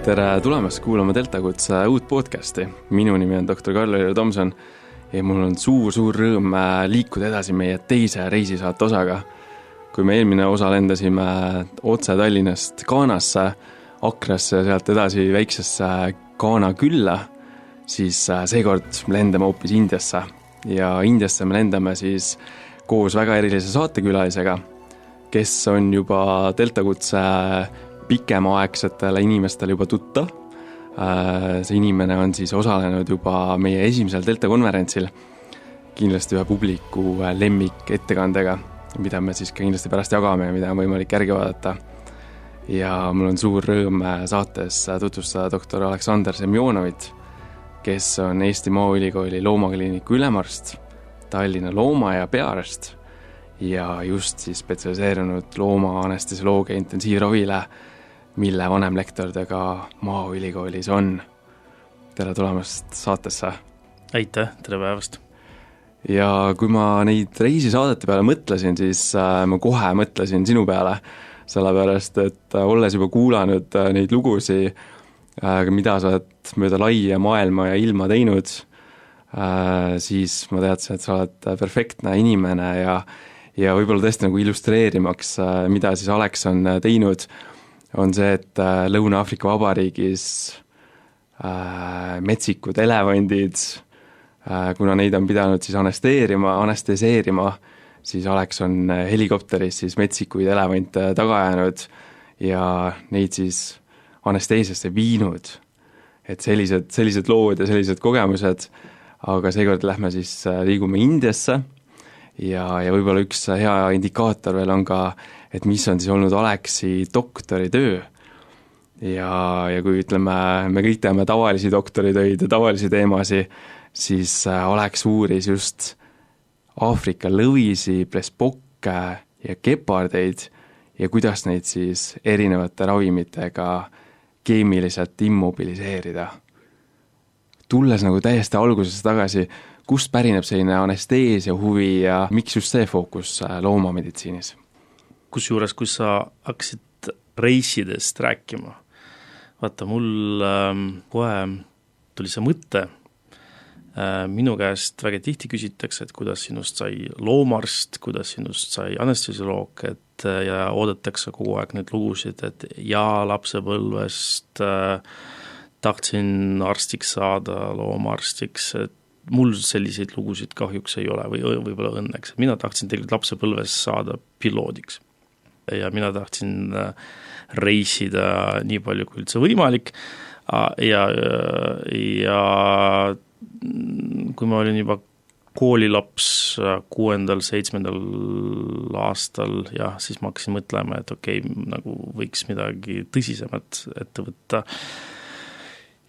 Tere tulemast kuulama Deltakutse uut podcasti. Minu nimi on Dr. Karl-Eljar Tomson ja mul on suur rõõm liikuda edasi meie teise reisisaate osaga. Kui me eelmine osa lendasime otse Tallinnast Ghanasse, Akrasse ja sealt edasi väiksesse Ghana külla, siis seekord lendame hoopis Indiasse. Ja Indiasse me lendame siis koos väga erilise saatekülalisega, kes on juba Deltakutse pikemaaegsetele inimestele juba tuttav. See inimene on siis osalenud juba meie esimesel Delta konverentsil, kindlasti ühe publiku lemmik ettekandega, mida me siis ka kindlasti pärast jagame ja mida on võimalik järgi vaadata. Ja mul on suur rõõm saates tutvustada doktor Aleksandr Semjonovit, kes on Eesti Maaülikooli loomakliiniku ülemarst, Tallinna looma- ja peaarst ja just siis spetsialiseerunud looma anestesioloogia intensiivravile, mille vanemlektor ta ka Maaülikoolis on. Tere tulemast saatesse. Aitäh, tere päevast. Ja kui ma neid reisisaadete peale mõtlesin, siis ma kohe mõtlesin sinu peale, sellepärast, et olles juba kuulanud neid lugusi, mida sa oled mööda laia maailma ja ilma teinud, siis ma teadsin, et sa oled perfektne inimene ja võib-olla tõesti nagu illustreerimaks, mida siis Aleks on teinud, on see, et Lõuna-Aafrika Vabariigis metsikud elevandid, kuna neid on pidanud siis anesteseerima, siis Aleks on helikopteris siis metsikuid elevante taga jäänud ja neid siis anesteesiasse viinud. Et sellised lood ja sellised kogemused, aga seekord lähme siis liigume Indiasse ja võib-olla üks hea indikaator veel on ka, et mis on siis olnud Aleksi doktoritöö. Ja kui ütleme, me kõik teame tavalisi doktoritöid ja tavalisi teemasi, siis Aleks uuris just Aafrika lõvisi, plespokke ja gepardeid ja kuidas neid siis erinevate ravimitega keemiliselt immobiliseerida. Tulles nagu täiesti alguses tagasi, kust pärineb selline anesteesia huvi ja miks just see fookus loomameditsiinis? Kusjuures, kui sa hakkasid reisidest rääkima, vaata, mul kohe tuli see mõte, minu käest väga tihti küsitakse, et kuidas sinust sai loomarst, kuidas sinust sai anestesioloog, ja oodatakse kogu aeg neid lugusid, et lapsepõlvest tahtsin arstiks saada, loomaarstiks, et mul selliseid lugusid kahjuks ei ole või võib-olla õnneks. Mina tahtsin tegelikult lapsepõlves saada piloodiks ja mina tahtsin reisida nii palju kui üldse võimalik ja kui ma olin juba koolilaps 6.-7. aastal, siis ma hakkasin mõtlema, et nagu võiks midagi tõsisemat ette võtta.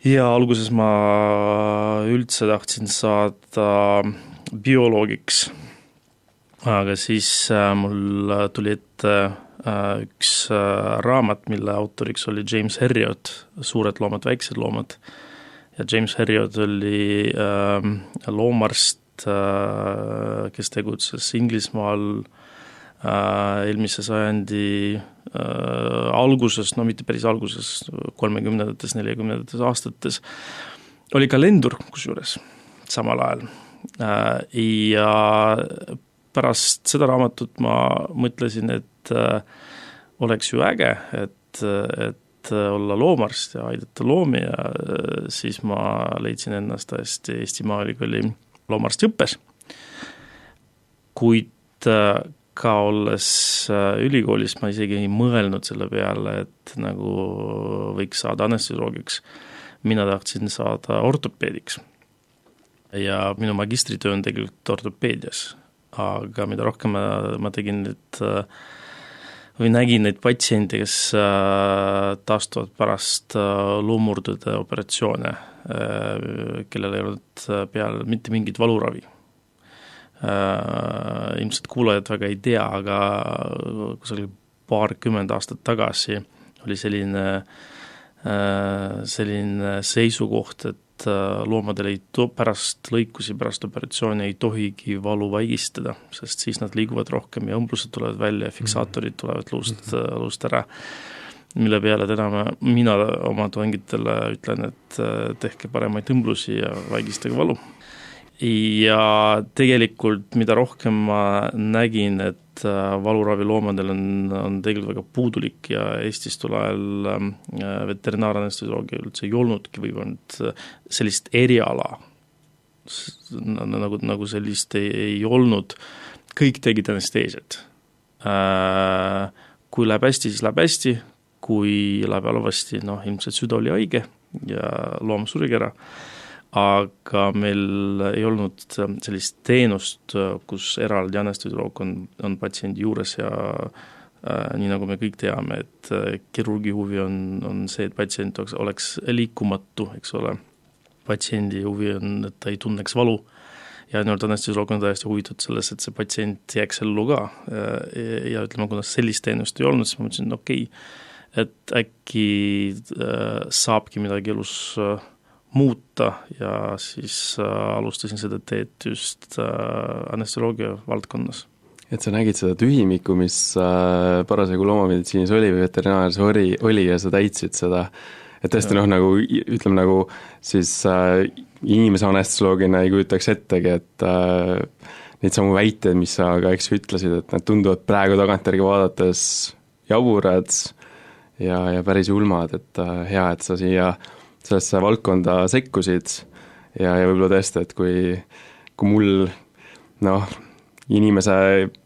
Ja alguses ma üldse tahtsin saada bioloogiks, aga siis mul tuli ette üks raamat, mille autoriks oli James Herriot, Suured loomad, väiksed loomad. Ja James Herriot oli loomarst, kes tegutses Inglismaal eelmise sajandi alguses, no mitte päris alguses, 30-ndates, 40-ndates aastates, oli ka lendur kusjuures samal ajal. Ja pärast seda raamatut ma mõtlesin, et oleks ju äge, et olla loomarst ja aidata loomi ja siis ma leidsin ennast täiesti Eesti Maaülikooli loomarsti õppes. Kuid ka olles ülikoolis ma isegi ei mõelnud selle peale, et nagu võiks saada anestesioloogiks. Mina tahtsin saada ortopeediks ja minu magistritöö on tegelikult ortopeedias, aga mida rohkem ma tegin või nägin neid patsiente, kes taastuvad pärast luumurdude operatsioone, kellel ei olnud peal mitte mingit valuravi. Ilmselt kuulajad väga ei tea, aga kusagil 20 aastat tagasi oli selline seisukoht, et loomadel pärast lõikusi, pärast operatsiooni ei tohigi valu vaigistada, sest siis nad liiguvad rohkem ja õmblused tulevad välja ja fiksaatorid tulevad luust ära. mille peale täna mina oma tudengitele ütlen, et tehke paremaid tõmblusi ja vaigistage valu. Ja tegelikult mida rohkem ma nägin, et valuravi loomadel on tegelikult väga puudulik ja Eestis tol ajal veterinaaranestesioloogia üldse ei olnudki või olnud sellist eriala, nagu sellist ei olnud, kõik tegid anesteesiat. Kui läheb hästi, siis läheb hästi, kui läheb halvasti, ilmselt süda oli haige ja loom surigi ära. Aga meil ei olnud sellist teenust, kus eraldi anestesioloog on patsiendi juures ja nii nagu me kõik teame, et kirurgi huvi on see, et patsient oleks liikumatu, eks ole. Patsiendi huvi on, et ta ei tunneks valu ja ainult anestesioloog on täiesti huvitatud selles, et see patsient jääks ellu ka. Ja ütleme, kuna sellist teenust ei olnud, siis ma mõtlesin, okei, et äkki saabki midagi elus muuta ja siis alustasin seda teed just anestesioloogia valdkonnas. Et sa nägid seda tühimikku, mis parasjagu loomameditsiinis oli või veterinaaris oli ja sa täitsid seda, et tõesti ütleme nagu siis inimese anestesioloogina ei kujutaks ettegi, et neid samu väiteid, mis sa ka ütlesid, et nad tunduvad praegu tagantjärgi vaadates jaburad ja päris ulmad, et hea, et sa siia sellesse valdkonda sekkusid ja võib-olla tõesti, et kui mul inimese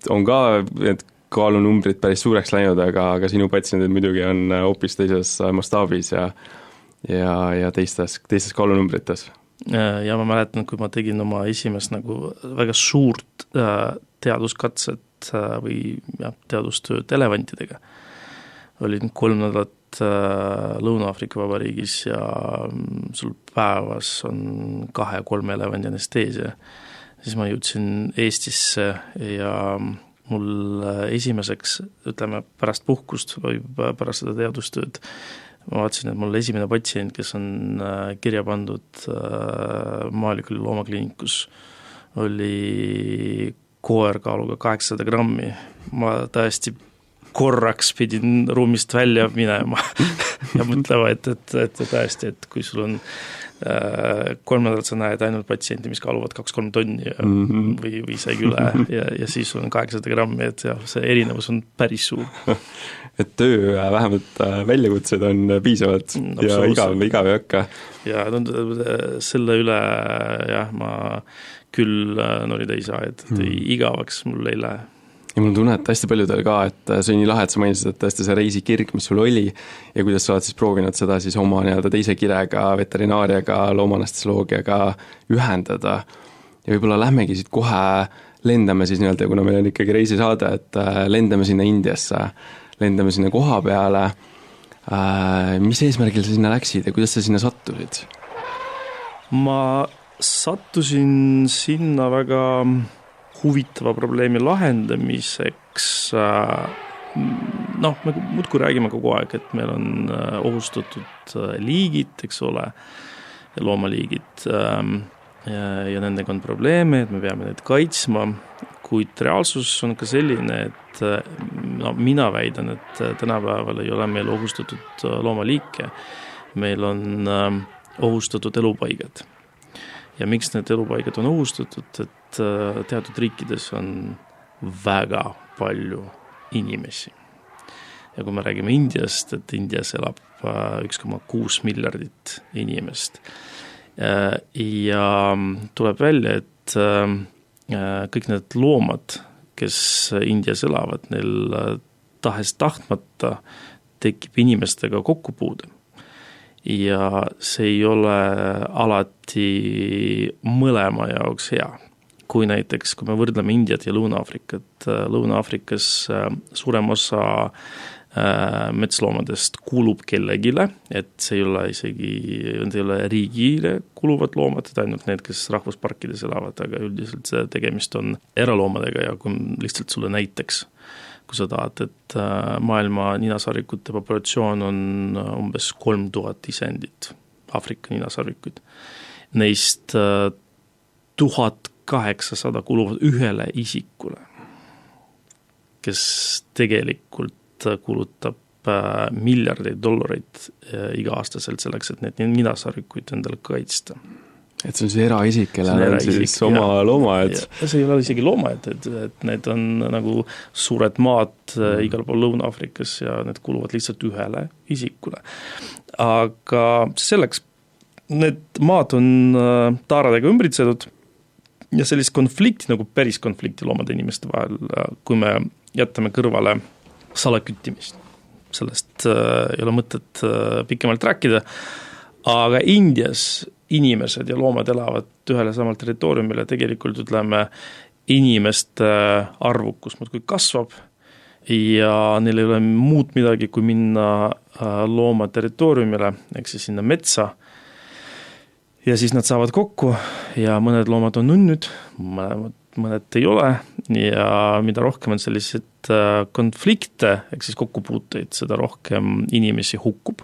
on ka need kaalunumbrid päris suureks läinud, aga sinu patsiendid muidugi on hoopis teises mastaabis ja teistes kaalunumbrites. Ja ma mäletan, kui ma tegin oma esimest väga suurt teaduskatset või teadustööd elevantidega. Olin 3 nädalat Lõuna-Aafrika Vabariigis ja sul päevas on 2-3 elevandi anesteesia. Siis ma jõudsin Eestisse ja mul esimeseks, ütleme, pärast puhkust või pärast seda teadustööd ma vaatasin, et mul esimene patsient, kes on kirja pandud Maaülikooli loomakliinikus, oli koer kaaluga 800 grammi. Ma täiesti korraks pidin ruumist välja minema ja mõtlema, et täiesti, et kui sul on 3 nädalat sa näed ainult patsienti, mis kaaluvad 2-3 tonni või isegi üle ja siis on 800 grammi, et see erinevus on päris suur. Et töö vähemalt väljakutsed on piisavalt ja igav ei hakka. Ja selle üle ma küll norida ei saa, et igavaks mul ei lähe. Ja mul tunne, et hästi paljudel ka, et see on nii lahe, et sa mainisid, et tõesti see reisikirg, mis sul oli ja kuidas sa oled siis proovinud seda siis oma teise kirega, veterinaariaga, loomanestesioloogiaga ühendada. Ja võib-olla lähmegi siit kohe, lendame siis kuna meil on ikkagi reisisaade, et lendame sinna Indiasse, lendame sinna koha peale. Mis eesmärgil sa sinna läksid ja kuidas sa sinna sattusid? Ma sattusin sinna väga huvitava probleemi lahendamiseks. Me muudkui räägime kogu aeg, et meil on ohustatud liigid, eks ole, loomaliigid ja nendega on probleeme, et me peame need kaitsma, kuid reaalsus on ka selline, et mina väidan, et tänapäeval ei ole meil ohustatud loomaliike, meil on ohustatud elupaigad. Ja miks need elupaigad on ohustatud, et teatud riikides on väga palju inimesi. Ja kui me räägime Indiast, et Indias elab 1,6 miljardit inimest. Ja tuleb välja, et kõik need loomad, kes Indias elavad, neil tahes tahtmata tekib inimestega kokkupuude. Ja see ei ole alati mõlema jaoks hea. Kui näiteks, kui me võrdleme Indiat ja Lõuna-Aafrikat, Lõuna-Aafrikas suurem osa metsloomadest kuulub kellegile, et see ei ole riigile kuluvad loomad, et ainult need, kes rahvusparkides elavad, aga üldiselt see tegemist on eraloomadega ja kui lihtsalt sulle näiteks, kui sa tahad, et maailma ninasarvikute populatsioon on umbes 3000 isendit, Aafrika ninasarvikuid. Neist 1800 kuluvad ühele isikule, kes tegelikult kulutab miljardeid dollareid iga-aastaselt selleks, et need ninasarvikuid endale kaitsta. Et see on siis eraisik, kellel on siis oma loomaaed. Ja see ei ole isegi loomaaed, et need on nagu suured maad igal pool Lõuna-Afrikas ja need kuluvad lihtsalt ühele isikule. Aga selleks, need maad on taaradega ümbritsetud ja sellist konflikti, nagu päris konflikti loomade inimeste vahel, kui me jätame kõrvale salaküttimist. Sellest ei ole mõtet pikemalt rääkida, aga Indias inimesed ja loomad elavad ühele samal territooriumile, tegelikult ütleme, inimeste arvukus muudkui kasvab ja neil ei ole muud midagi, kui minna looma territooriumile, ehk siis sinna metsa, ja siis nad saavad kokku ja mõned loomad on nunnud, mõned ei ole ja mida rohkem on sellised konflikte, ehk siis kokkupuuteid, seda rohkem inimesi hukkub.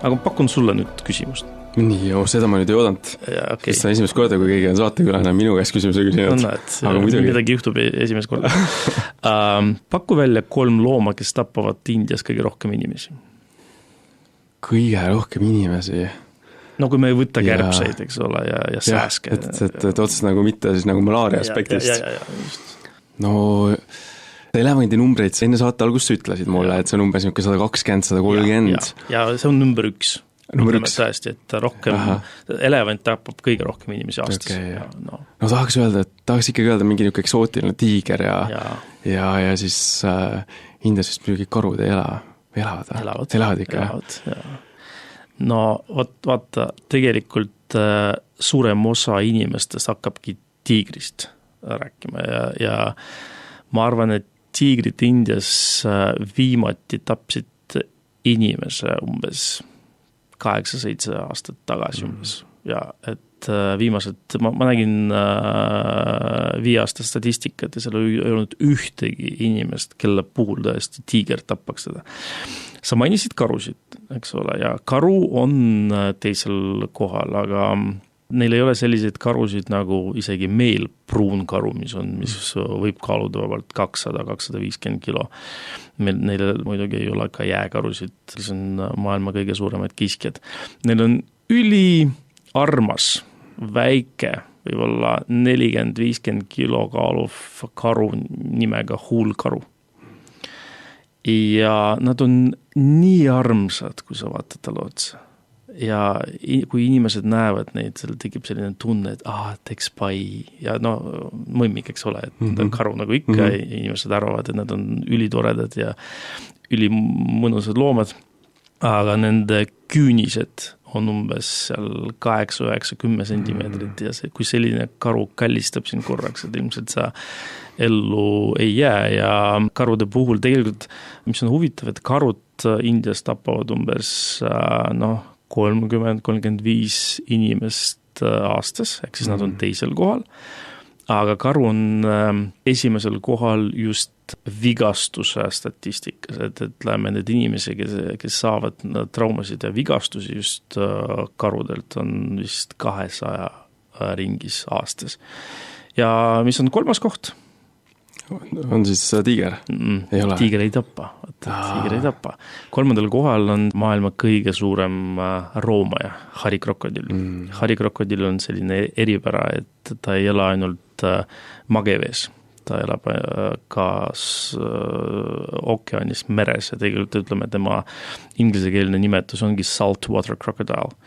Aga pakun sulle nüüd küsimust. Nii, seda ma nüüd ei oodanud. Okay. Sest on esimest korda, kui keegi on saatekülana minu käest küsimuse küsinud. Aga midagi juhtub esimest korda. Paku välja 3 looma, kes tappavad Indias kõige rohkem inimesi. Kõige rohkem inimesi? No kui me ei võtta kärbseid, eks ole, ja sääske. Et otsast nagu mitte siis nagu malaaria aspektist. Just. No elementi numbreid enne saate algust ütlesid mulle, et see on umbes 120, 130. Ja see on number 1. Number 1. Tõesti, et rohkem, elevant tapab kõige rohkem inimesi aastas. Okay. No tahaks ikkagi öelda mingi niisugune eksootiline tiiger ja siis Indias vist muidugi karud ei elavad ikka. No vaata, tegelikult suurem osa inimestest hakkabki tiigrist rääkima ja ma arvan, et tiigrid Indias viimati tapsid inimese umbes 8-7 aastat tagasi umbes. Ja et viimased, ma nägin 5 aasta statistikat ja seal ei olnud ühtegi inimest, kelle puhul tõesti tiiger tappaks seda. Sa mainisid karusid, eks ole, ja karu on teisel kohal, aga neil ei ole selliseid karusid nagu isegi meil pruunkaru, mis võib kaaluda vabalt 200-250 kilo. Neil muidugi ei ole ka jääkarusid, kes on maailma kõige suuremad kiskjad. Neil on üliarmas, väike, võib-olla 40-50 kilo kaaluv karu nimega huulkaru. Ja nad on nii armsad, kui sa vaatad talle otsa. Ja kui inimesed näevad neid, seal tekib selline tunne, et teks pai ja mõmmik, eks ole, et nad on karu nagu ikka ja inimesed arvavad, et nad on ülitoredad ja ülimõnusad loomad, aga nende küünised on umbes seal 8-9-10 sentimeetrit ja kui selline karu kallistab sind korraks, et ilmselt sa ellu ei jää ja karude puhul tegelikult, mis on huvitav, et karud Indias tapavad umbes 30-35 inimest aastas, ehk siis nad on teisel kohal, aga karu on esimesel kohal just vigastuse statistikas, et ütleme, need inimesi, kes saavad traumasid ja vigastusi just karudelt, on vist 200 ringis aastas. Ja mis on 3. koht? On siis tiiger? Ei ole? Tiiger ei tappa. 3. kohal on maailma kõige suurem roomaja, harikrokodil. Harikrokodil on selline eripära, et ta ei ela ainult magevees. Ta elab ka ookeanis, meres ja tegelikult ütleme, tema ingliskeelne nimetus ongi saltwater crocodile.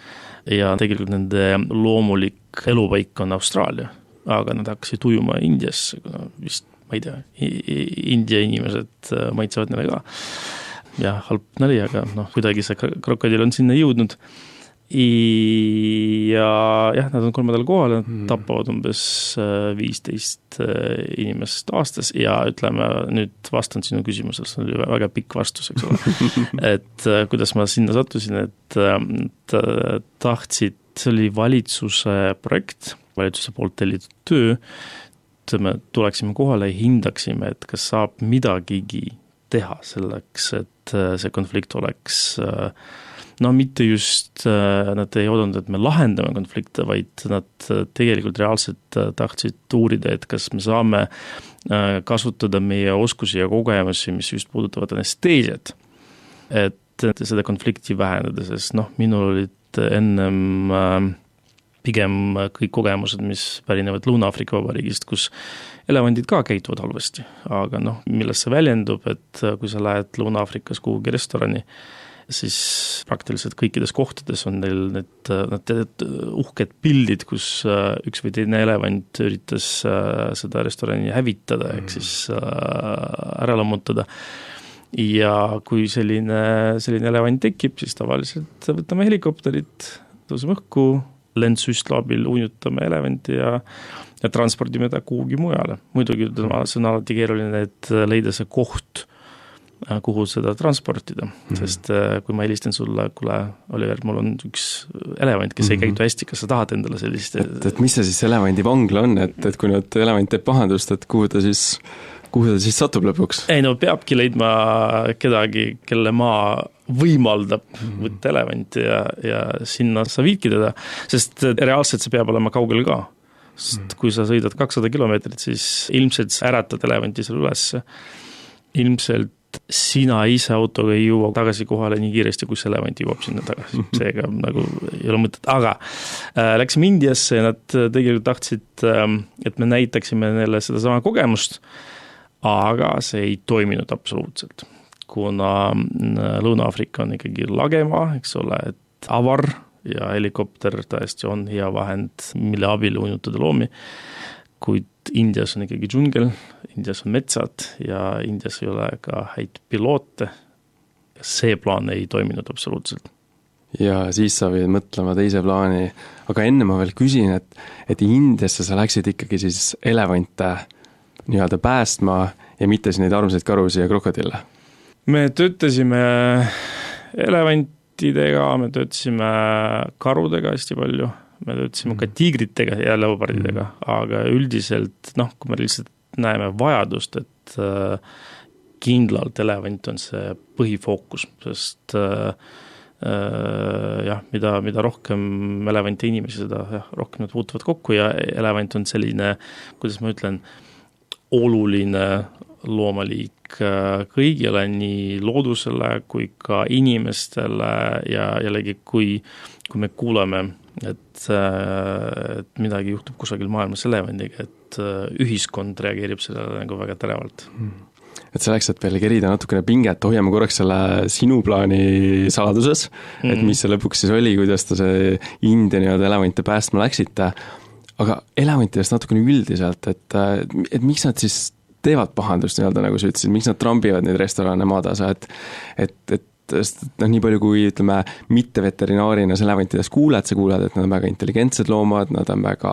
Ja tegelikult nende loomulik elupaik on Austraalia, aga nad hakkasid ujuma Indias, vist ma ei tea, India inimesed maitsevad neile ka. Ja halb nali, aga kuidagi see krokodil on sinna jõudnud. Ja nad on 3. kohal, tapavad umbes 15 inimest aastas ja ütleme, nüüd vastan sinu küsimusele, see oli väga pikk vastus, eks ole. Et kuidas ma sinna sattusin, et tahtsid, see oli valitsuse projekt, valitsuse poolt tellitud töö, me tuleksime kohale ja hindaksime, et kas saab midagigi teha selleks, et see konflikt oleks no mitte just, nad ei oodanud, et me lahendame konflikte, vaid nad tegelikult reaalselt tahtsid uurida, et kas me saame kasutada meie oskusi ja kogemusi, mis just puudutavad anesteesiat, et seda konflikti vähendada, sest minul olid ennem pigem kõik kogemused, mis pärinevad Lõuna-Aafrika Vabariigist, kus elevandid ka käituvad halvasti, aga millest see väljendub, et kui sa lähed Lõuna-Aafrikas kuhugi restorani, siis praktiliselt kõikides kohtades on neil need uhked pildid, kus üks või teine elevant üritas seda restorani hävitada, ehk siis ära lammutada. Ja kui selline elevant tekib, siis tavaliselt võtame helikopterit, tõuseme õhku, lendsüstla abil uinutame elevanti ja transpordime ta kuhugi mujale. Muidugi see on alati keeruline, et leida see koht, kuhu seda transportida, sest kui ma helistan sulle, kuule, Oliver, mul on üks elevant, kes ei käitu hästi, kas sa tahad endale sellist... Et mis see siis elevandi vangla on, et kui nüüd elevant teeb pahandust, et kuhu ta siis satub lõpuks? Ei, peabki leidma kedagi, kelle maa võimaldab võtta elevanti ja sinna sa viidki teda, sest reaalselt see peab olema kaugel ka. Sest kui sa sõidad 200 kilomeetrit, siis ilmselt äratad elevanti seal üles. Ilmselt sina ise autoga ei jõua tagasi kohale nii kiiresti, kui see elevant jõuab sinna tagasi. Seega ei ole mõtet. Aga läksime Indiasse ja nad tegelikult tahtsid, et me näitaksime neile seda sama kogemust, aga see ei toiminud absoluutselt. Kuna Lõuna-Aafrika on ikkagi lagemaa, eks ole, et avar ja helikopter tõesti on hea vahend, mille abil uinutada loomi, kuid Indias on ikkagi džungel, Indias on metsad ja Indias ei ole ka häid piloote. See plaan ei toiminud absoluutselt. Ja siis sa võid mõtlema teise plaani, aga enne ma veel küsin, et Indiasse sa läksid ikkagi siis elevante nii-öelda päästma ja mitte siis neid armsaid karusi ja krokodille? Me töötasime elevantidega, me töötasime karudega hästi palju, me töötasime ka tiigritega ja leopardidega, aga üldiselt, kui me lihtsalt näeme vajadust, et kindlalt elevant on see põhifookus, sest mida rohkem elevante inimesi, seda rohkem nad puutuvad kokku ja elevant on selline, kuidas ma ütlen, oluline loomaliik kõigile, nii loodusele kui ka inimestele ja jällegi, kui me kuuleme, et midagi juhtub kusagil maailmas elevandiga, et ühiskond reageerib sellele nagu väga terevalt. Et selleks, et veel kerida natukene pinget, hoiame korraks selle sinu plaani saladuses, et mis see lõpuks siis oli, kuidas ta see India nii-öelda elevante päästma läksite, aga elevantidest natukene üldiselt, et miks nad siis teevad pahandust nii-öelda, nagu sa ütlesid, miks nad trambivad neid restorane maatasa, et nii palju kui ütleme mitte veterinaarina elevantidest kuuled, sa kuuled, et nad on väga intelligentsed loomad, nad on väga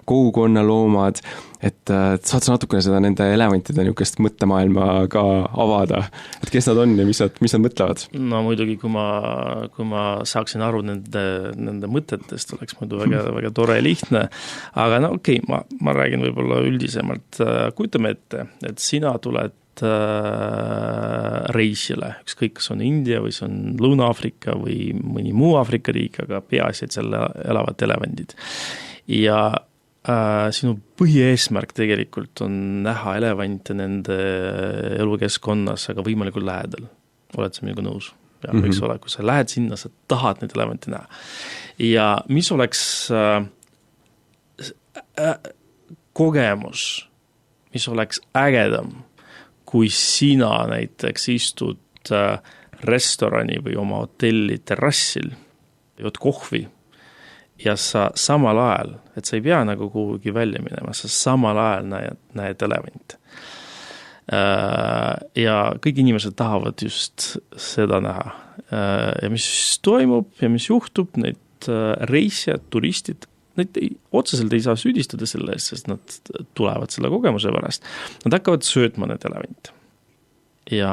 kogukonna loomad, et saad sa natukene seda nende elevantide niisugust mõttemaailma ka avada, et kes nad on ja mis nad mõtlevad? No muidugi, kui ma saaksin aru nende mõtetest, oleks muidu väga, väga tore ja lihtne, aga okei, ma räägin võib-olla üldisemalt, kujutame ette, et sina tuled reisile, ükskõik kas on India või see on Lõuna-Aafrika või mõni muu Aafrika riik, aga peaasi, et seal elavad elevandid. Ja sinu põhieesmärk tegelikult on näha elevante nende elukeskkonnas, aga võimalikult lähedal. Oled sa minuga nõus? Ja, võiks ole, kui sa lähed sinna, sa tahad neid elevante näha. Ja mis oleks kogemus, mis oleks ägedam, kui sina näiteks istud restorani või oma hotelli terrassil, jood kohvi ja sa samal ajal, et sa ei pea nagu kuhugi välja minema, sa samal ajal näed elevante. Ja kõik inimesed tahavad just seda näha. Ja mis toimub ja mis juhtub, need reisijad, turistid, neid otseselt ei saa süüdistada selle eest, sest nad tulevad selle kogemuse pärast. Nad hakkavad söötma need elevante. Ja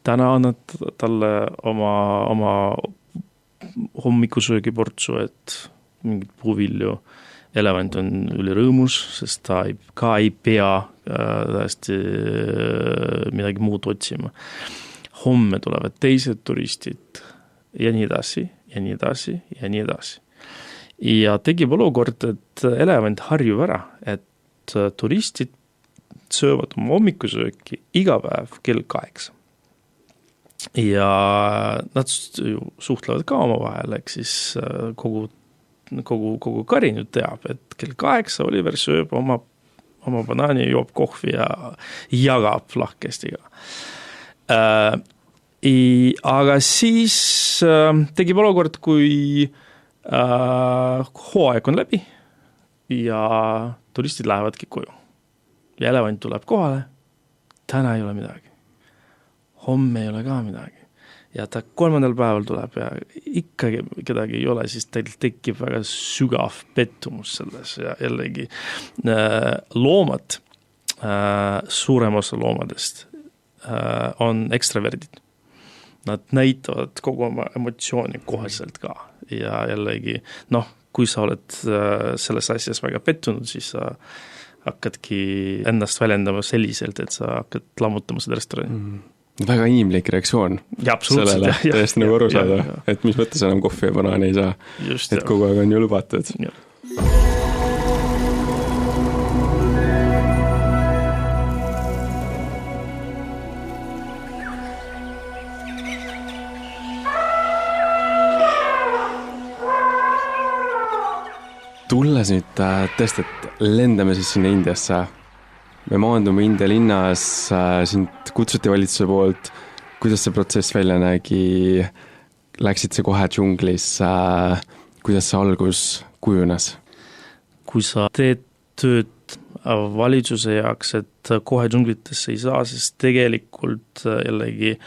täna on nad talle oma hommikusöögi portsu, et mingit puuvilju. Elevant on üli rõõmus, sest ta ei pea täiesti midagi muud otsima. Homme tulevad teised turistid ja nii edasi ja nii edasi ja nii edasi. Ja tegib olukord, et elevant harjub ära, et turistid söövad oma hommikusööki iga päev kell 8. Ja nad suhtlevad ka oma vahel, ehk siis kogu kari nüüd teab, et kell 8 Oliver sööb oma banaani, joob kohvi ja jagab lahkestiga. Aga siis tegib olukord, kui hooaeg on läbi ja turistid lähevadki koju. Ja elevant tuleb kohale, täna ei ole midagi. Homme ei ole ka midagi. Ja ta 3. päeval tuleb ja ikkagi kedagi ei ole, siis teil tekib väga sügav pettumus selles ja jällegi loomad, suurem osa loomadest on ekstraverdid. Nad näitavad kogu oma emotsiooni koheselt ka ja jällegi, kui sa oled selles asjas väga pettunud, siis sa hakkadki ennast väljendama selliselt, et sa hakkad lammutama seda restorani. Väga inimlik reaktsioon sellele, täiesti nagu aru saada, et mis mõttes enam kohvi ja banaani ei saa, just, et kogu aeg on ju lubatud. Tulles nüüd tõesti, et lendame siis sinna Indiasse. Me maandume India linnas, sind kutsuti valitsuse poolt. Kuidas see protsess välja nägi? Läksid see kohe džunglis? Kuidas see algus kujunes? Kui sa teed tööd valitsuse jaoks, et kohe džunglitesse ei saa, sest tegelikult jällegi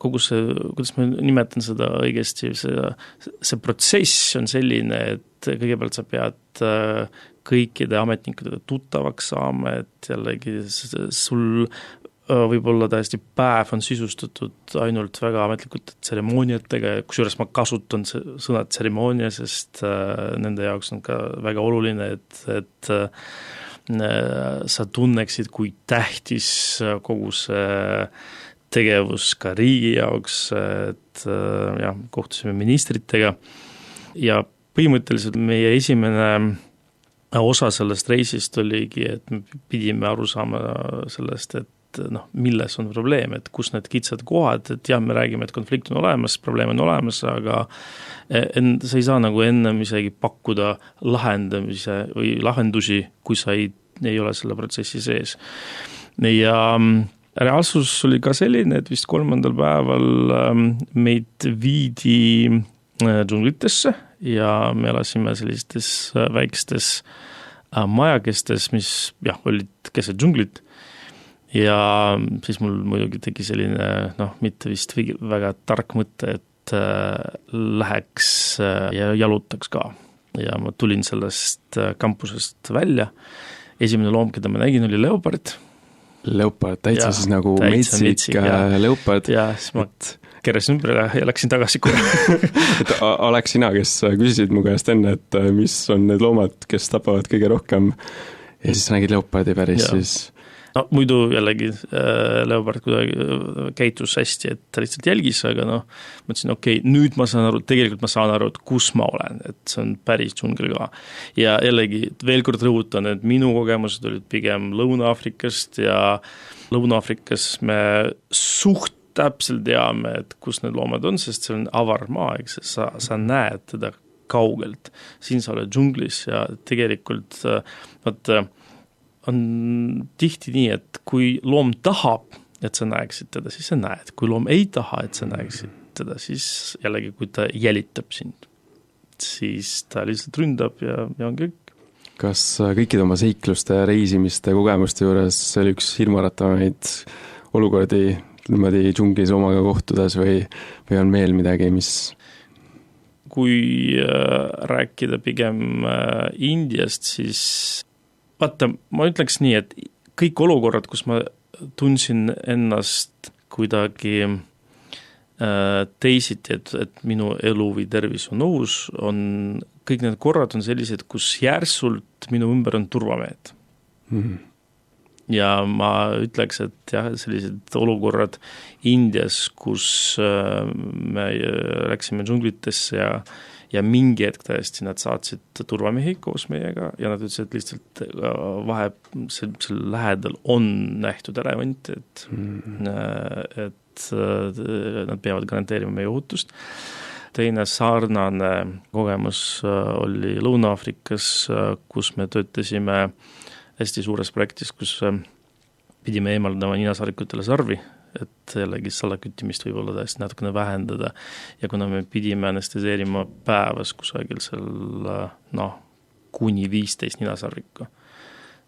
kogu see, kuidas ma nimetan seda õigesti, see protsess on selline, et kõigepealt sa pead kõikide ametnikudega tuttavaks saama, et jällegi sul võib-olla täiesti päev on sisustatud ainult väga ametlikute tseremooniatega, kusjuures ma kasutan sõna tseremoonia, sest nende jaoks on ka väga oluline, et sa tunneksid, kui tähtis kogu see tegevus ka riigi jaoks, et kohtusime ministritega ja põhimõtteliselt meie esimene osa sellest reisist oligi, et me pidime aru saama sellest, et milles on probleem, et kus need kitsad kohad, et me räägime, et konflikt on olemas, probleem on olemas, aga sa ei saa nagu ennem isegi pakkuda lahendusi, kui sa ei ole selle protsessi sees. Ja reaalsus oli ka selline, et vist 3. päeval meid viidi džunglitesse ja me elasime sellistes väikstes majakestes, mis olid keset džunglit. Ja siis mul muidugi tegi selline, mitte vist väga tark mõte, et läheks ja jalutaks ka. Ja ma tulin sellest kampusest välja. Esimene loom, keda ma nägin, oli leopard. Leopard, täitsa siis nagu metsik leopard. Ja siis ma keresin ümber ja läksin tagasi kohe. Et oleks sina, kes küsisid mu käest enne, et mis on need loomad, kes tapavad kõige rohkem ja siis nägid leopardi päris siis... muidu jällegi leopard kuidagi käitus hästi, et ta lihtsalt jälgis, aga mõtlesin, nüüd ma saan aru, tegelikult ma saan aru, et kus ma olen, et see on päris džungel ka. Ja jällegi veel kord rõhutan, et minu kogemused olid pigem Lõuna-Aafrikast ja Lõuna-Aafrikas me täpselt teame, et kus need loomad on, sest see on avar maa, eks sa näed teda kaugelt. Siin sa oled džunglis ja tegelikult on tihti nii, et kui loom tahab, et sa näeksid teda, siis sa näed. Kui loom ei taha, et sa näeksid teda, siis jällegi, kui ta jälitab sind, siis ta lihtsalt ründab ja on kõik. Kas kõikide oma seikluste ja reisimiste kogemuste juures oli üks hirmuäratavaid olukordi niimoodi džunglis omaga kohtudes või on veel midagi, mis... Kui rääkida pigem Indiast, siis ma ütleks nii, et kõik olukorrad, kus ma tundsin ennast kuidagi teisiti, et minu elu või tervis on ohus, kõik need korrad on sellised, kus järsult minu ümber on turvamehed. ja ma ütleks, et jah, sellised olukorrad Indias, kus me läksime džunglitesse ja mingi hetk tõesti nad saatsid turvamehi koos meiega ja nad ütlesid, et lihtsalt seal lähedal on nähtud elevant, et nad peavad garanteerima meie ohutust. Teine sarnane kogemus oli Lõuna-Aafrikas, kus me töötasime hästi suures projektis, kus pidime eemaldama ninasarvikutele sarvi, et jällegi salaküttimist võib olla täiesti natukene vähendada ja kuna me pidime anesteseerima päevas kusagil seal kuni 15 ninasarvikku,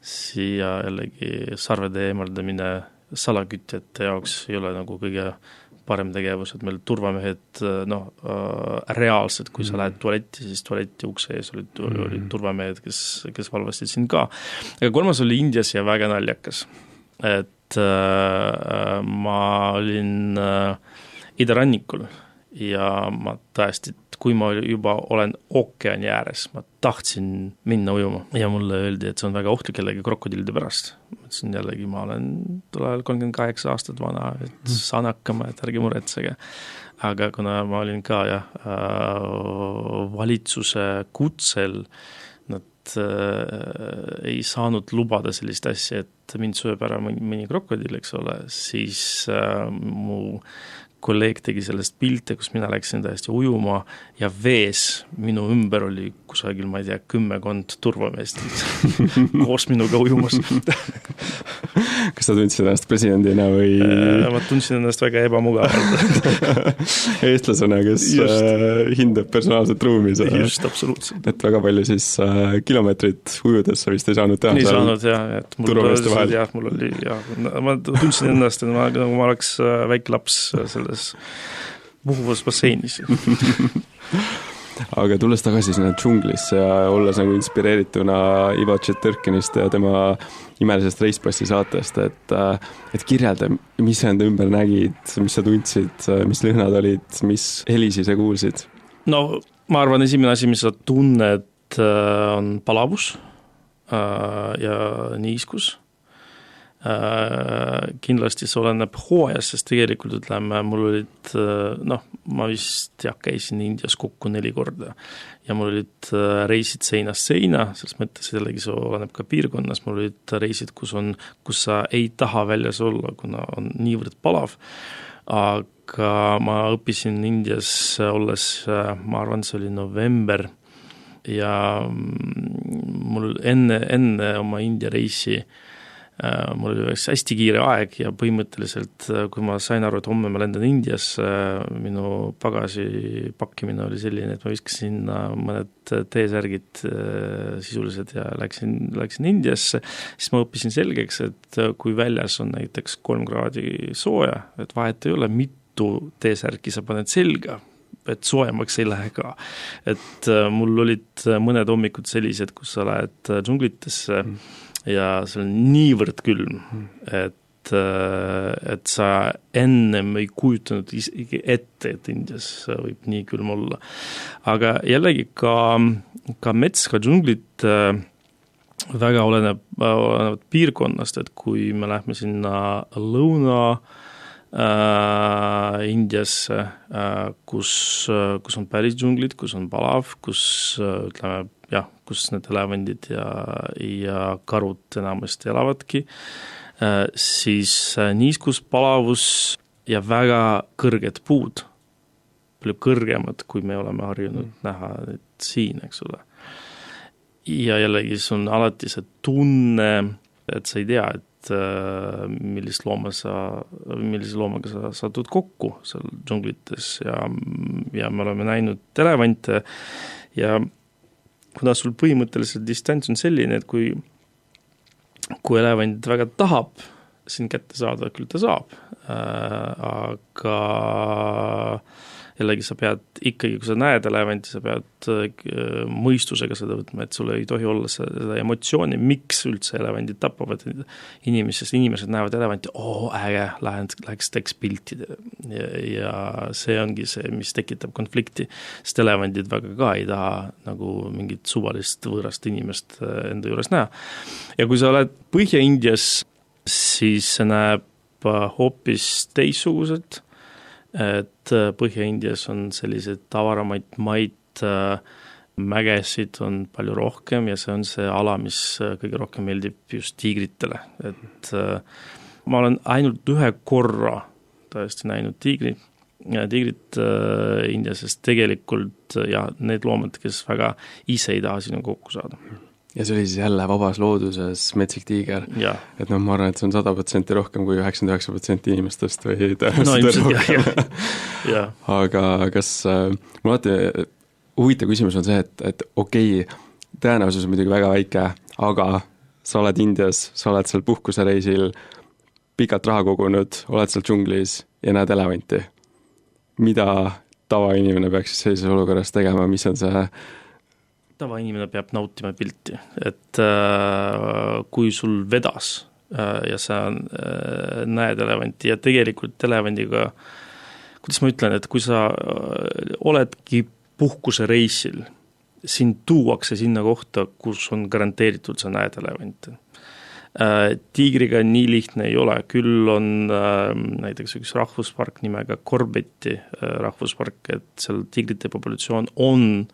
siia jällegi sarvede eemaldamine salakütjate jaoks ei ole nagu kõige parem tegevus, et meil turvamehed, reaalselt, kui sa lähed tualetti, siis tualetti ukse ees olid turvamehed, kes valvasid sind ka. Aga kolmas oli Indias ja väga naljakas, et ma olin idarannikul ja ma tõesti, kui ma juba olen ookeani ääres, ma tahtsin minna ujuma ja mulle öeldi, et see on väga ohtlik jällegi krokodillide pärast. Ma ütlesin jällegi, ma olen tulel 38 aastat vana, et saan hakkama, et ärge muretsege. Aga kuna ma olin ka valitsuse kutsel, nad ei saanud lubada sellist asja, et mind sööb ära mõni krokodill, eks ole, siis mu kolleeg tegi sellest pilte, kus mina läksin täiesti ujuma ja vees minu ümber oli kusagil, ma ei tea, 10 turvameest koos minuga ujumas. Kas sa tundsid ennast presidendina või? Ma tundsin ennast väga ebamugavalt. Eestlasena, kes hindab personaalset ruumi. Just, absoluutselt. Et väga palju siis kilomeetrit ujudes sa vist ei saanud teha. Ei saanud, jah. Mul oli, ma tundsin ennast, et ma oleks väike laps selles puhuvas basseinis. Aga tulles tagasi sinna džunglisse ja olles nagu inspireerituna Ivo Tšetõrkinist ja tema imelisest reispassi saatest, et kirjelda, mis sa enda ümber nägid, mis sa tundsid, mis lõhnad olid, mis helisi sa kuulsid? No ma arvan, esimene asi, mis sa tunned, on palavus ja niiskus. Kindlasti see oleneb hooajas, sest tegelikult ütleme, mul olid, ma vist käisin Indias kokku 4 korda ja mul olid reisid seinast seina, selles mõttes jällegi see oleneb ka piirkonnas, mul olid reisid, kus sa ei taha väljas olla, kuna on niivõrd palav, aga ma õppisin Indias olles, ma arvan, see oli november ja mul enne oma India reisi mul oli hästi kiire aeg ja põhimõtteliselt, kui ma sain aru, et homme ma lendan Indias, minu pagasi pakkimine oli selline, et ma viskasin mõned T-särgid sisulised ja läksin Indiasse, siis ma õppisin selgeks, et kui väljas on näiteks 3 kraadi sooja, et vahet ei ole, mitu T-särki sa paned selga, et soojemaks ei lähe ka. Et mul olid mõned hommikud sellised, kus sa lähed džunglitesse ja see on niivõrd külm, et sa ennem ei kujutanud isegi ette, et Indias võib nii külm olla. Aga jällegi ka mets, ka džunglit väga oleneb piirkonnast, et kui me lähme sinna Lõuna-Indiasse, kus on päris džunglit, kus on palav, kus ütleme, kus need elevandid ja karud enamasti elavadki, siis niiskus, palavus ja väga kõrged puud, palju kõrgemad, kui me oleme harjunud näha siin, eks ole. Ja jällegi see on alati see tunne, et sa ei tea, et millise loomaga sa satud kokku seal džunglites ja me oleme näinud elevante ja kuna sul põhimõtteliselt distants on selline, et kui elevant väga tahab siin kätte saada, küll ta saab, aga jällegi sa pead ikkagi, kui sa näed elevanti, sa pead mõistusega seda võtma, et sul ei tohi olla seda emotsiooni, miks üldse elevandid tapavad inimesed näevad elevanti, äge, läheks teeks pilti ja see ongi see, mis tekitab konflikti, sest elevandid väga ka ei taha nagu mingit suvalist võõrast inimest enda juures näha. Ja kui sa oled Põhja-Indias siis see näeb hoopis teistsugused, et Põhja-Indias on sellised tavaramaid maid, mägesid on palju rohkem ja see on see ala, mis kõige rohkem meeldib just tiigritele, et ma olen ainult ühe korra tõesti näinud tiigrit Indias, sest tegelikult ja need loomad, kes väga ise ei taha sinna kokku saada. Ja see oli siis jälle vabas looduses metsik tiiger. Et ma arvan, et see on 100% rohkem kui 99% inimestest või tõenäoliselt. Aga kas, mul alati huvitav küsimus on see, et okei, tõenäosus on muidugi väga väike, aga sa oled Indias, sa oled seal puhkusereisil, pikalt raha kogunud, oled seal džunglis ja näed elevanti. Mida tavainimene peaks sellises olukorras tegema, mis on see tavainimene peab nautima pilti, et kui sul vedas ja sa näed elevanti ja tegelikult elevandiga, kuidas ma ütlen, et kui sa oledki puhkusereisil, sind tuuakse sinna kohta, kus on garanteeritud, sa näed elevanti. Tiigriga nii lihtne ei ole, küll on näiteks üks rahvuspark nimega Corbetti rahvuspark, et seal tiigrite populatsioon on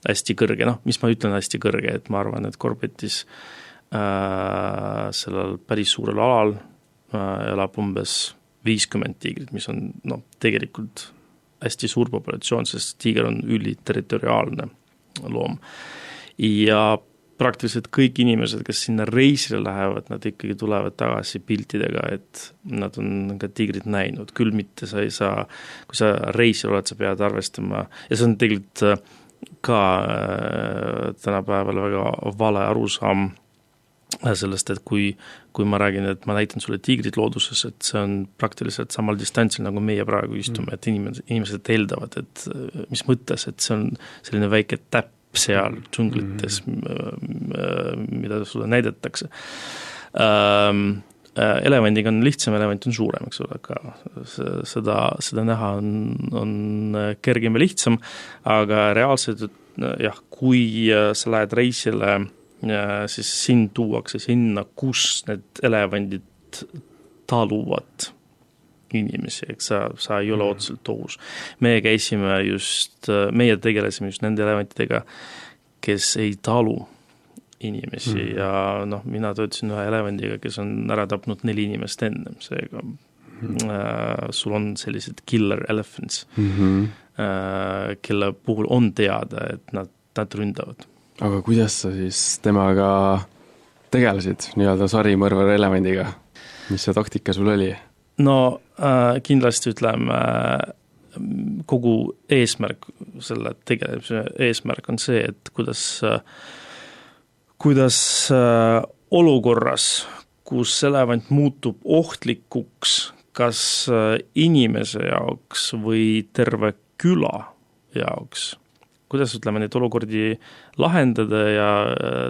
hästi kõrge, mis ma ütlen hästi kõrge, et ma arvan, et Corbettis sellel päris suurel alal elab umbes 50 tiigrit, mis on tegelikult hästi suur populatsioon, sest tiiger on üliterritoriaalne loom. Ja praktiliselt kõik inimesed, kes sinna reisile lähevad, nad ikkagi tulevad tagasi piltidega, et nad on ka tiigrit näinud, küll mitte sa ei saa, kui sa reisil oled, sa pead arvestama ja see on tegelikult ka tänapäeval väga vale arusaam sellest, et kui ma räägin, et ma näitan sulle tiigrit looduses, et see on praktiliselt samal distantsil, nagu meie praegu istume, et inimesed eeldavad, et mis mõttes, et see on selline väike täpp seal džunglites, mida sulle näidatakse. Elevandiga on lihtsam, elevant on suurem, eks ole, aga seda näha on kergem ja lihtsam, aga reaalselt, kui sa lähed reisile, siis sind tuuakse sinna, kus need elevandid taluvad inimesi, eks sa ei ole otseselt ohus. Meie tegelesime just nende elevantidega, kes ei talu inimesi ja mina töötasin ühe elevandiga, kes on ära tapnud 4 inimest ennem, seega sul on sellised killer elephants, kelle puhul on teada, et nad ründavad. Aga kuidas sa siis temaga tegelesid nii-öelda sarimõrvar elevandiga? Mis see taktika sul oli? No kindlasti ütleme, kogu eesmärk, selle tegelemise eesmärk on see, et kuidas olukorras, kus elevant muutub ohtlikuks, kas inimese jaoks või terve küla jaoks, kuidas ütleme neid olukordi lahendada ja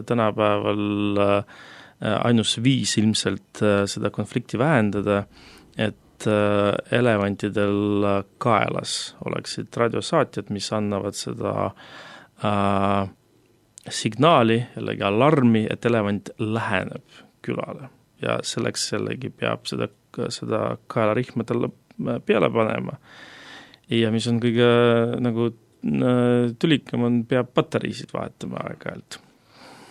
tänapäeval ainus viis ilmselt seda konflikti vähendada, et elevantidel kaelas oleksid radiosaatjad, mis annavad seda signaali, jällegi alarmi, et elevant läheneb külale ja selleks jällegi peab seda kaelarihma talle peale panema. Ja mis on kõige nagu tülikam on, peab patareisid vahetama aeg-ajalt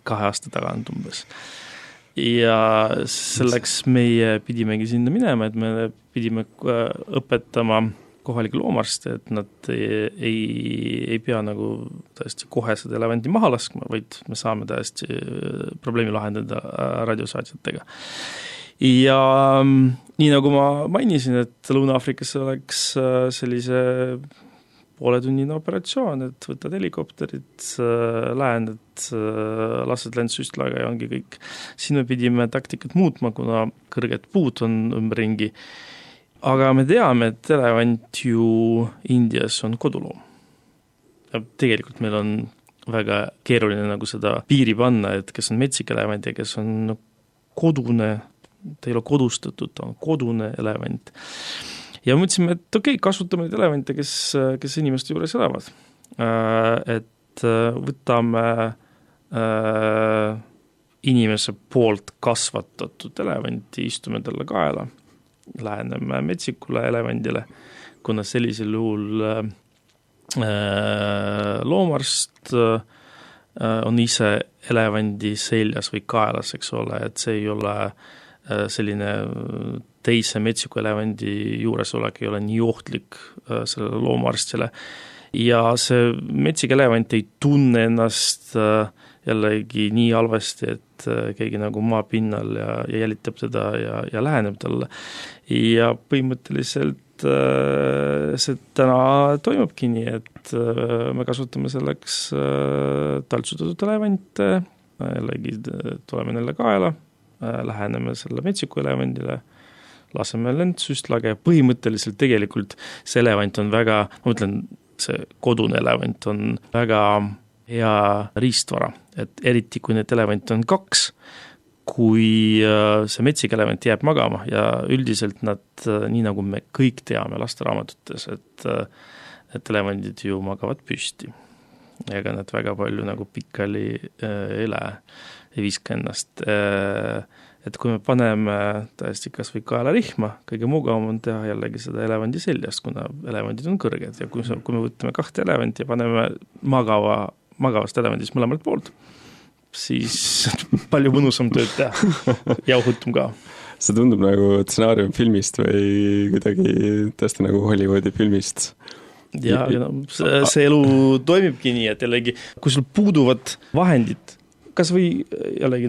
2 aasta tagant umbes. Ja selleks meie pidimegi sinna minema, et me pidime õpetama kohalike loomarste, et nad ei pea nagu täiesti kohe seda elevanti maha laskma, vaid me saame täiesti probleemi lahendada radiosaatjatega. Ja nii nagu ma mainisin, et Lõuna-Aafrikas oleks sellise pooletunnine operatsioon, et võtad helikopterid, lähendad, lased lendsüstlaga ja ongi kõik. Siin me pidime taktikat muutma, kuna kõrged puud on ümberringi. Aga me teame, et elevant ju Indias on koduloom. Ja tegelikult meil on väga keeruline nagu seda piiri panna, et kes on metsik elevant ja kes on kodune, ta ei ole kodustatud, ta on kodune elevant. Ja mõtlesime, et okei, kasutame neid elevante, kes inimeste juures elavad. Et võtame inimese poolt kasvatatud elevanti, istume talle kaela, läheneme metsikule elevandile, kuna sellisel juhul loomarst on ise elevandi seljas või kaelas, eks ole, et see ei ole selline teise metsiku elevandi juuresolek ei ole nii ohtlik sellele loomaarstile. Ja see metsik elevant ei tunne ennast jällegi nii halvasti, et keegi nagu maapinnal ja jälitab teda ja läheneb talle. Ja põhimõtteliselt see täna toimubki nii, et me kasutame selleks taltsutatud elevante, jällegi tuleme neile kaela, läheneme selle metsiku elevandile, laseme lentsüstlage ja põhimõtteliselt tegelikult see elevant on väga, ma mõtlen, see kodune elevant on väga hea riistvara, et eriti kui need elevant on 2, kui see metsik elevant jääb magama ja üldiselt nad, nii nagu me kõik teame lasteraamatutes, et elevandid ju magavad püsti. Ega nad väga palju nagu pikali ei viska ennast. Et kui me paneme täiesti kas või kaelarihma, kõige mugavam on teha jällegi seda elevandi seljast, kuna elevandid on kõrged ja kui me võtame 2 elevanti ja paneme magavast elevandist mõlemalt poolt, siis palju mõnusam tööd teha ja ohutum ka. See tundub nagu stsenaarium filmist või kuidagi tõesti nagu Hollywoodi filmist. Ja see elu toimibki nii, et jällegi, kui sul puuduvad vahendid, kas või jällegi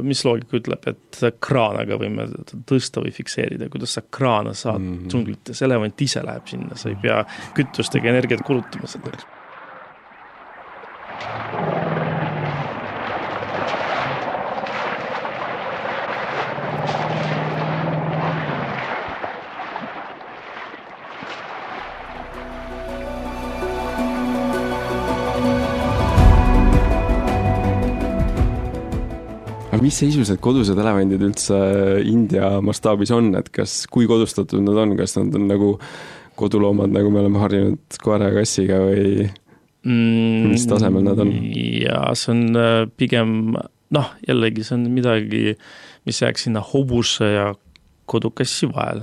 mis loogika ütleb, et kraanaga võime tõsta või fikseerida, kuidas sa kraana saad džunglites, elevant ise läheb sinna, sa ei pea kütust ega energiat kulutama selleks. Mis seisus need kodused elevandid üldse India mastaabis on, et kui kodustatud nad on, kas nad on nagu koduloomad, nagu me oleme harjunud koera ja kassiga või mis tasemel nad on? Ja see on pigem, jällegi see on midagi, mis jääks sinna hobuse ja kodukassi vahel.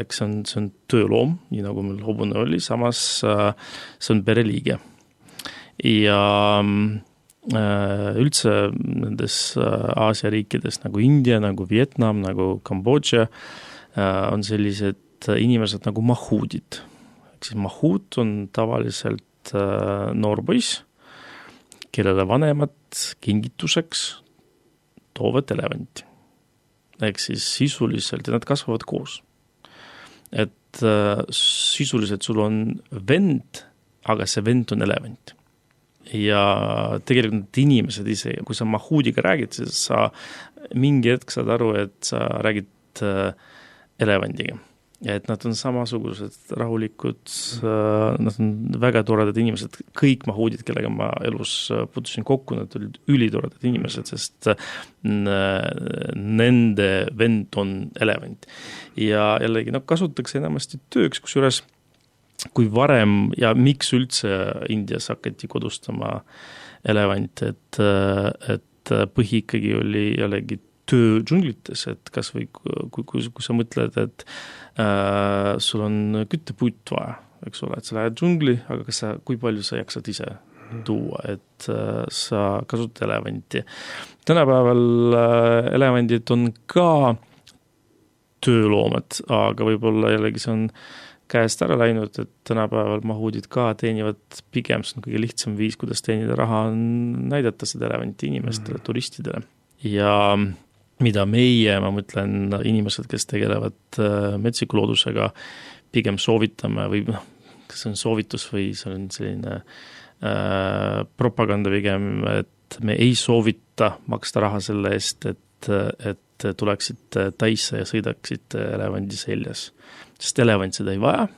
Eks see on tööloom, nii nagu meil hobune oli, samas see on pereliige. Ja üldse nendes Aasia riikides nagu India, nagu Vietnam, nagu Kambodža on sellised inimesed nagu mahuudid. Ehk siis mahuud on tavaliselt noorpoiss, kellele vanemad kingituseks toovad elevanti. Ehk siis sisuliselt, ja nad kasvavad koos. Et sisuliselt sul on vend, aga see vend on elevant. Ja tegelikult inimesed ise, kui sa mahuudiga räägid, siis sa mingi hetk saad aru, et sa räägid elevandiga. Ja et nad on samasugused rahulikud, nad on väga toredad inimesed, kõik mahuudid, kellega ma elus puutusin kokku, nad olid ülitoredad inimesed, sest nende vend on elevant. Ja jällegi kasutatakse enamasti tööks, kusjuures kui varem ja miks üldse Indias hakati kodustama elevant, et põhi ikkagi oli jällegi töö džunglites, et kas või kui sa mõtled, et sul on küttepuit vaja, eks ole, et sa lähed džungli, aga kui palju sa jaksad ise tuua, et sa kasutad elevanti. Tänapäeval elevandid on ka tööloomad, aga võib-olla jällegi see on käest ära läinud, et tänapäeval mahuudid ka teenivad pigem, see on kõige lihtsam viis, kuidas teenida raha, on näidata seda elevanti inimestele, turistidele. Ja mida meie, ma mõtlen, inimesed, kes tegelevad metsikuloodusega, pigem soovitame või kas see on soovitus või see on selline propaganda pigem, et me ei soovita maksta raha selle eest, et tuleksid Taisse ja sõidaksid elevandi seljas. Sest elevant seda ei vaja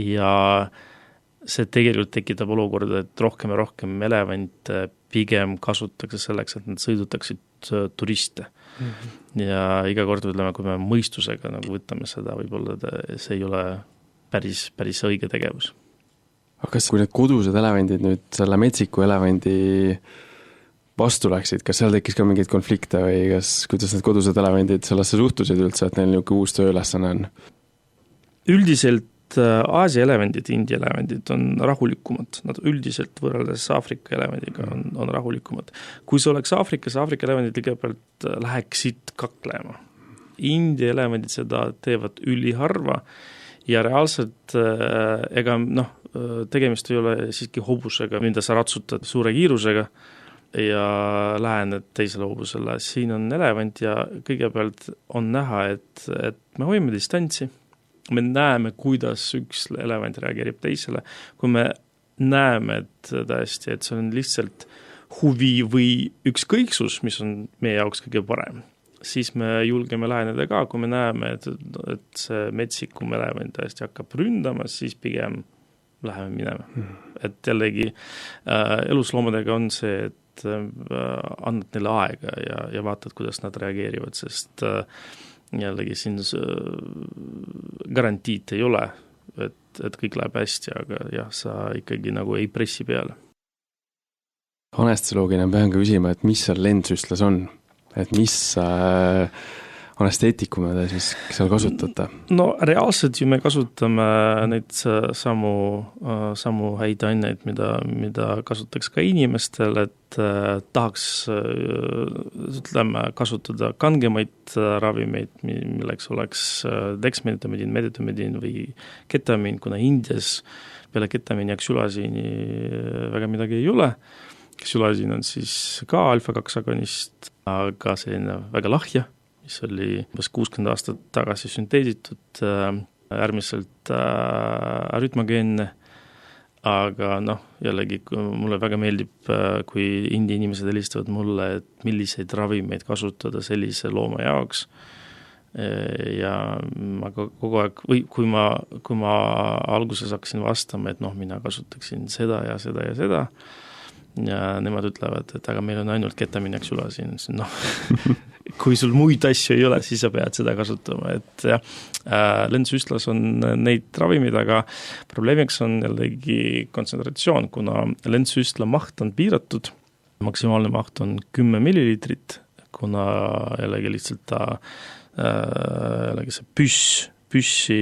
ja see tegelikult tekitab olukorda, et rohkem ja rohkem elevant pigem kasutatakse selleks, et nad sõidutaksid turiste. Ja iga kord ütleme, kui me mõistusega nagu võtame seda, võib-olla see ei ole päris õige tegevus. Aga kas kui need kodused elevandid nüüd selle metsiku elevandi vastu läksid, kas seal tekkis ka mingeid konflikte või kuidas need kodused elevandid sellesse suhtusid üldse, et neil niisugune uus tööülesanne on? Üldiselt Aasia elevandid, India elevandid on rahulikumad, nad üldiselt võrreldes Aafrika elevandiga on rahulikumad. Kui see oleks Aafrikas, Aafrika elevandid kõigepealt läheksid kaklema. India elevandid seda teevad üliharva ja reaalselt tegemist ei ole siiski hobusega, mida sa ratsutad suure kiirusega ja lähened teisele hobusele. Siin on elevant ja kõigepealt on näha, et me hoime distantsi. Me näeme, kuidas üks elevant reageerib teisele. Kui me näeme, et see on lihtsalt huvi või ükskõiksus, mis on meie jaoks kõige parem, siis me julgeme läheneda ka, kui me näeme, et see metsikum elevant tõesti hakkab ründama, siis pigem läheme minema. Et jällegi elusloomadega on see, et annad neile aega ja vaatad, kuidas nad reageerivad, sest jällegi siin garantiid ei ole, et kõik läheb hästi, aga jah, sa ikkagi nagu ei pressi peale. Anestesioloogina pean ka küsima, et mis seal lendsüstlas on? Et mis anesteetikume te siis seal kasutate? No reaalselt ju me kasutame neid samu häid aineid, mida kasutaks ka inimestel, et tahaks kasutada kangemaid ravimeid, milleks oleks dexmedetomidin, medetomidin või ketamiin, kuna Indias peale ketamiini ja ksülasiini väga midagi ei ole. Ksülasiin on siis ka alfa-2 agonist, aga selline väga lahja, mis oli 60 aastat tagasi sünteesitud, äärmiselt arütmogeenne, aga jällegi mulle väga meeldib, kui India inimesed helistavad mulle, et milliseid ravimeid kasutada sellise looma jaoks. Ja ma kogu aeg, või kui ma alguses hakkasin vastama, et mina kasutaksin seda ja seda ja seda, ja nemad ütlevad, et aga meil on ainult ketamiin ja ksülasiin. Kui sul muid asju ei ole, siis sa pead seda kasutama. Et lendsüstlas on neid ravimid, aga probleemiks on jällegi kontsentratsioon, kuna lendsüstla maht on piiratud, maksimaalne maht on 10 millilitrit, kuna jällegi lihtsalt jällegi see püssi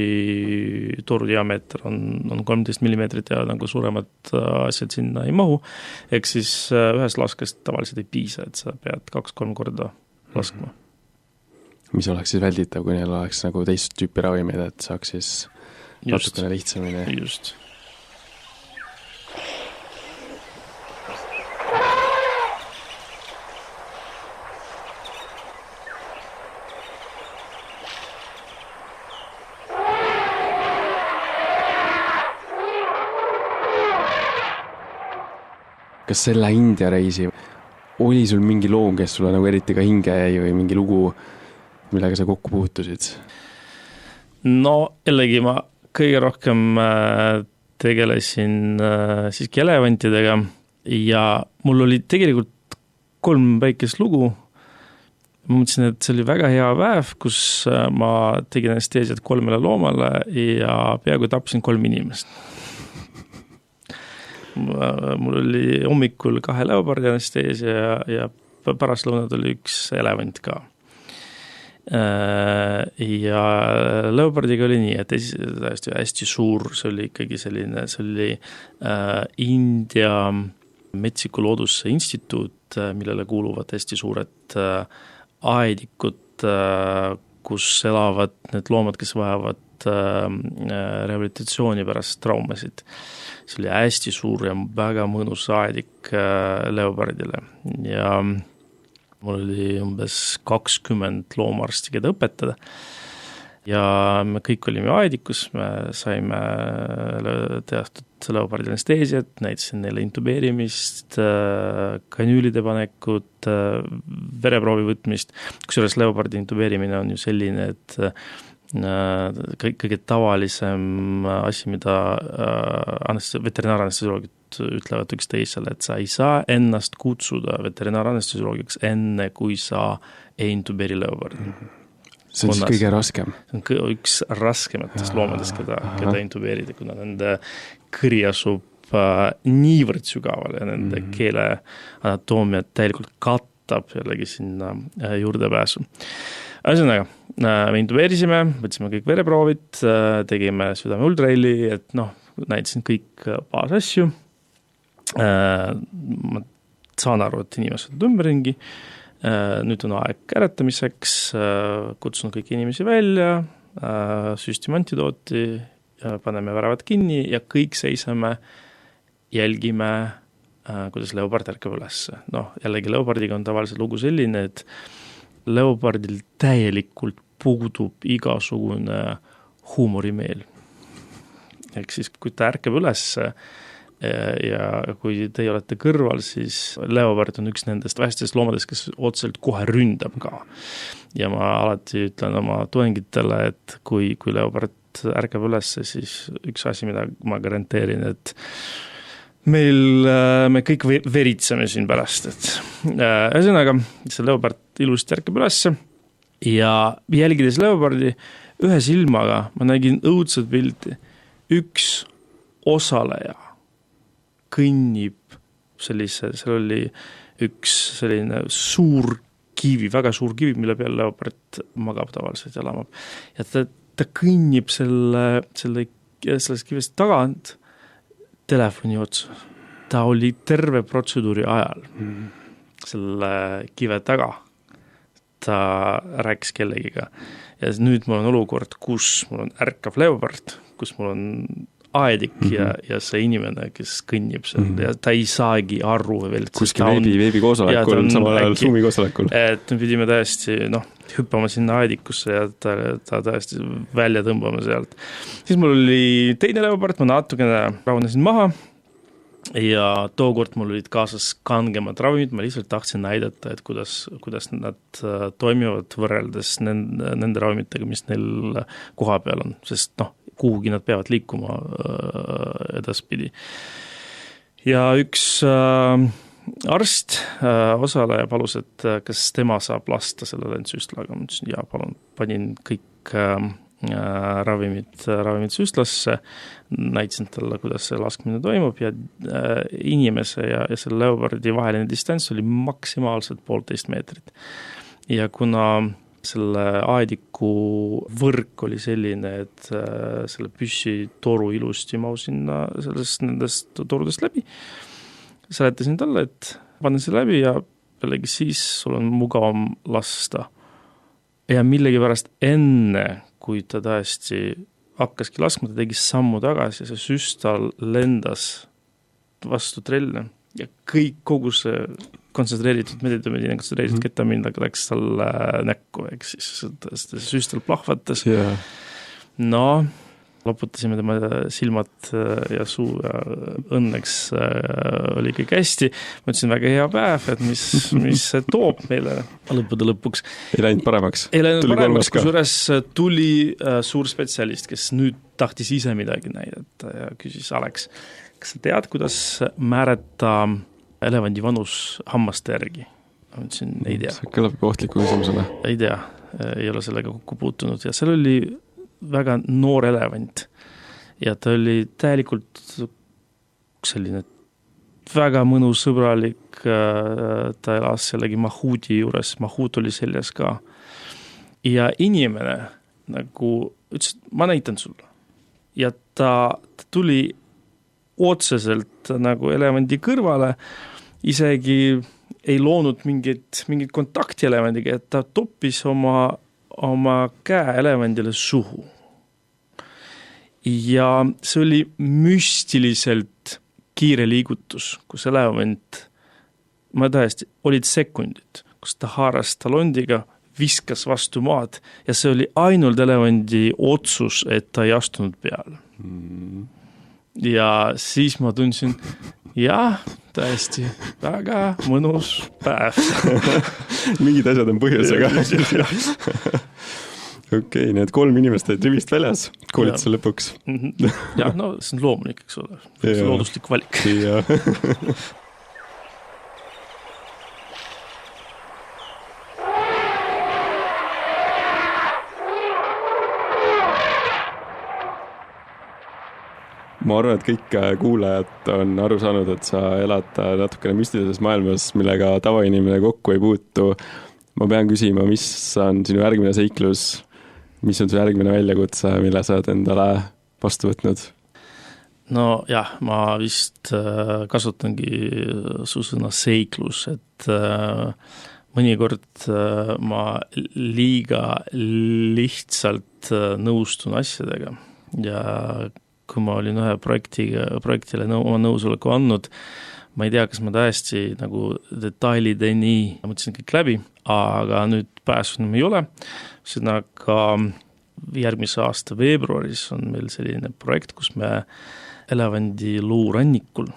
toru diameeter on 13 millimeetrit ja nagu suuremad asjad sinna ei mahu. Ehk siis ühes laskest tavaliselt ei piisa, et sa pead 2-3 korda laskma. Mis oleks siis välditav, kui neil oleks nagu teist tüüpi ravimid, et saaks siis natukene lihtsamini? Just. Kas selle India reisi oli sul mingi loom, kes sulle nagu eriti ka hinge jäi või mingi lugu, millega sa kokku puutusid? No jällegi ma kõige rohkem tegelesin siiski elevantidega ja mul oli tegelikult 3 väikest lugu. Ma mõtlesin, et see oli väga hea päev, kus ma tegin anesteesiat 3 loomale ja peaaegu tapsin 3 inimest. Mul oli hommikul 2 leopardi anesteesia ja pärastlõunad oli 1 elevant ka. Ja leopardiga oli nii, et hästi suur, see oli ikkagi selline, see oli India Metsiku Looduse Instituut, millele kuuluvad hästi suured aedikud, kus elavad need loomad, kes vajavad rehabilitatsiooni pärast traumasid. See oli hästi suur ja väga mõnus aedik leopardile ja mul oli umbes 20 loomaarsti, keda õpetada ja me kõik olime aedikus, me saime tehtud leopardi anesteesiat, näitasin neile intubeerimist, kanüülide panekut, vereproovi võtmist, kusjuures leopardi intubeerimine on ju selline, et kõige tavalisem asi, mida veterinaaranestesioloogid ütlevad üksteisele, et sa ei saa ennast kutsuda veterinaaranestesioloogiks enne, kui sa ei intubeeri leopardi. See on siis kõige raskem? See on üks raskematest loomadest, keda intubeerida, kuna nende kõri asub niivõrd sügavale ja nende keele anatoomiat täielikult katab jällegi sinna juurdepääsu. Ühesõnaga, me intubeerisime, võtsime kõik vereproovid, tegime südame ultrahelli, et näitasin kõik baasasju. Ma saan aru, et inimesed ümberringi. Nüüd on aeg äratamiseks, kutsun kõik inimesi välja, süstime antidooti, paneme väravad kinni ja kõik seisame, jälgime, kuidas leopard ärkab ülesse. Jällegi leopardiga on tavaliselt lugu selline, et leopardil täielikult puudub igasugune huumorimeel. Ehk siis, kui ta ärkab ülesse ja kui teie olete kõrval, siis leopard on üks nendest vähestest loomadest, kes otseselt kohe ründab ka. Ja ma alati ütlen oma tudengitele, et kui leopard ärkab ülesse, siis üks asi, mida ma garanteerin, et me kõik veritseme siin pärast. Ühesõnaga, see leopard ilusti ärkab ülesse ja jälgides leopardi ühe silmaga ma nägin õudset pilti. Üks osaleja kõnnib seal oli üks selline suur kivi, väga suur kivi, mille peal leopard magab tavaliselt ja lamab. Ja ta kõnnib sellest kivest tagant telefoni otsa. Ta oli terve protseduuri ajal selle kive taga. Ta rääkis kellegiga. Ja nüüd mul on olukord, kus mul on ärkav leopard, kus mul on aedik ja see inimene, kes kõnnib seal ja ta ei saagi aru veel. Kuski veebi koosolekul, samal ajal Zoomi koosolekul. Et me pidime täiesti hüppama sinna aedikusse ja ta täiesti välja tõmbama sealt. Siis mul oli teine leopard, ma natukene rahunesin maha ja tookord mul olid kaasas kangemad ravimid, ma lihtsalt tahtsin näidata, et kuidas nad toimivad võrreldes nende ravimitega, mis neil koha peal on, sest kuhugi nad peavad liikuma edaspidi. Ja üks arst, osaleja palus, et kas tema saab lasta selle lendsüstlaga. Ma ütlesin, ja palun, panin kõik ravimid süstlasse, näitasin talle, kuidas see laskmine toimub ja inimese ja selle leopardi vaheline distants oli maksimaalselt 1,5 meetrit. Ja kuna selle aediku võrk oli selline, et selle püssi toru ilusti mau sinna nendest torudest läbi. Seletasin talle, et panen see läbi ja jällegi siis sul on mugavam lasta. Ja millegi pärast enne, kui ta tõesti hakkaski laskma, ta tegi sammu tagasi ja see süstal lendas vastu trelle ja kogu see kontsentreeritud meditamiin, kontsentreeritud ketamiin läks talle näkku, ehk siis süstal plahvatas. Yeah. Loputasime tema silmad ja suu ja õnneks oli kõik hästi. Ma ütlesin, väga hea päev, et mis see toob meile lõppude lõpuks. Ei läinud paremaks? Ei läinud paremaks, kusjuures tuli suur spetsialist, kes nüüd tahtis ise midagi näidata ja küsis Alex, kas sa tead, kuidas määrata elevandi vanus hammaste järgi? Ma ütlesin, ei tea. See kõlab ohtliku küsimusele. Ei tea, ei ole sellega kokku puutunud ja seal oli väga noor elevant ja ta oli täielikult selline väga mõnus sõbralik, ta elas jällegi Mahuti juures, Mahut oli seljas ka ja inimene nagu ütles, ma näitan sulle ja ta tuli otseselt nagu elevandi kõrvale, isegi ei loonud mingit kontakti elevandiga, et ta toppis oma käe elevandile suhu. Ja see oli müstiliselt kiire liigutus, kus elevant, ma tõesti, olid sekundid, kus ta haaras talondiga, viskas vastu maad ja see oli ainult elevandi otsus, et ta ei astunud peale. Ja siis ma tundsin, jah, täiesti väga mõnus päev. Mingid asjad on põhjusega. Okei, need 3 inimest olid rivist väljas, koolituse lõpuks. Jah, see on loomulik, eks ole. See on looduslik valik. Ma arvan, et kõik kuulajad on aru saanud, et sa elad natukene müstilises maailmas, millega tavainimene kokku ei puutu. Ma pean küsima, mis on sinu järgmine seiklus, mis on su järgmine väljakutse, mille sa oled endale vastu võtnud? No jah, ma vist kasutangi su sõna seiklus, et mõnikord ma liiga lihtsalt nõustun asjadega ja kui ma olin ühe projektile oma nõusoleku andnud, ma ei tea, kas ma täiesti nagu detailideni mõtlesin kõik läbi, aga nüüd pääsu enam ei ole. Aga järgmise aasta veebruaris on meil selline projekt, kus me Elevandiluu rannikul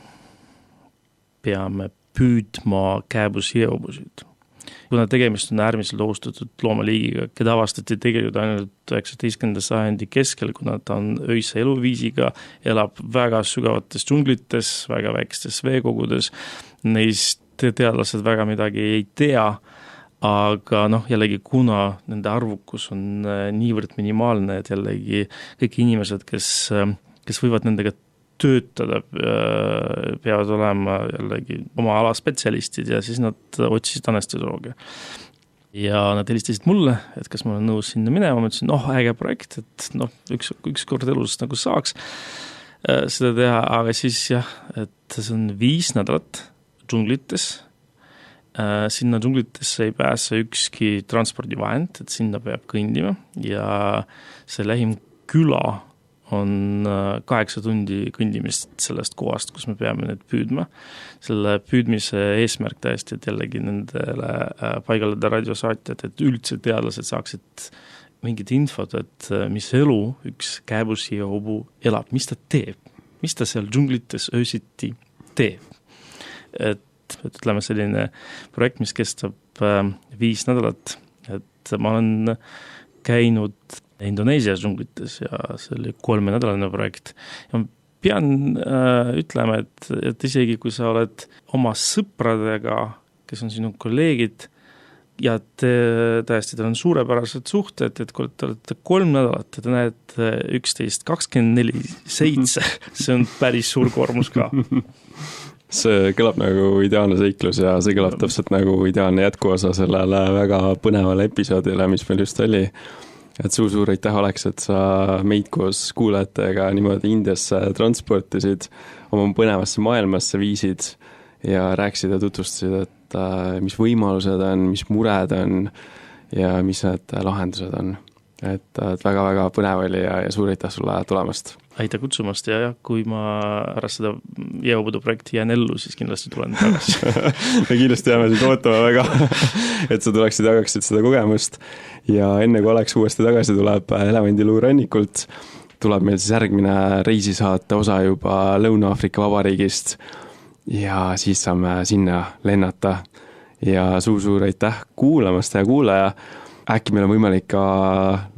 peame püüdma kääbusjõubusid. Kuna tegemist on äärmiselt ohustatud loomaliigiga, keda avastati tegelikult ainult 19. sajandi keskel, kuna ta on öise eluviisiga, elab väga sügavates džunglites, väga väikestes veekogudes, neist teadlased väga midagi ei tea, aga jällegi kuna nende arvukus on niivõrd minimaalne, et jällegi kõik inimesed, kes võivad nendega töötada, peavad olema jällegi oma ala spetsialistid ja siis nad otsisid anestesioloogia. Ja nad helistasid mulle, et kas ma olen nõus sinna minema, ma ütlesin, äge projekt, et üks kord elus nagu saaks seda teha, aga siis jah, et see on 5 nädalat džunglites, sinna džunglitesse ei pääse ükski transpordivahend, et sinna peab kõndima ja see lähim küla on 8 tundi kõndimist sellest kohast, kus me peame need püüdma. Selle püüdmise eesmärk täiesti, et jällegi nendele paigalada radiosaatjad, et üldse teadlased saaksid mingit infot, et mis elu üks kääbusjõubu elab, mis ta teeb, mis ta seal džunglites öösiti teeb. Et ütleme selline projekt, mis kestab 5 nädalat, et ma olen käinud Indoneesias džunglites ja see oli 3-nädalane projekt. Ja ma pean ütlema, et isegi kui sa oled oma sõpradega, kes on sinu kolleegid, ja täiesti teil on suurepärased suhted, et kui te olete 3 nädalat ja te näete 11-24-7, see on päris suur koormus ka. See kõlab nagu ideaalne seiklus ja see kõlab täpselt nagu ideaalne jätkuosa sellele väga põnevale episoodile, mis meil just oli. Et suur aitäh oleks, et sa meid koos kuulajatega niimoodi Indiasse transportisid, oma põnevasse maailmasse viisid ja rääkisid ja tutvustasid, et mis võimalused on, mis mured on ja mis need lahendused on. Et väga-väga põnev oli ja suur aitäh sulle tulemast. Aitäh kutsumast ja kui ma pärast seda jõupudu projekti jään ellu, siis kindlasti tulen tagasi. Me kindlasti jääme sind ootama väga, et sa tuleksid ja jagaksid seda kogemust. Ja enne kui Alex uuesti tagasi tuleb Elevandiluu rannikult, tuleb meil siis järgmine reisisaate osa juba Lõuna-Aafrika Vabariigist ja siis saame sinna lennata. Ja suur aitäh kuulamast ja kuulaja. Äkki meil on võimalik ka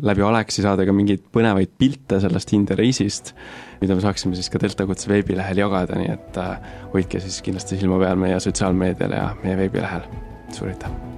läbi Alexi saada ka mingeid põnevaid pilte sellest India reisist, mida me saaksime siis ka Delta Kutse veebilehel jagada, nii et hoidke siis kindlasti silma peal meie sotsiaalmeedial ja meie veebilehel. Suur aitäh!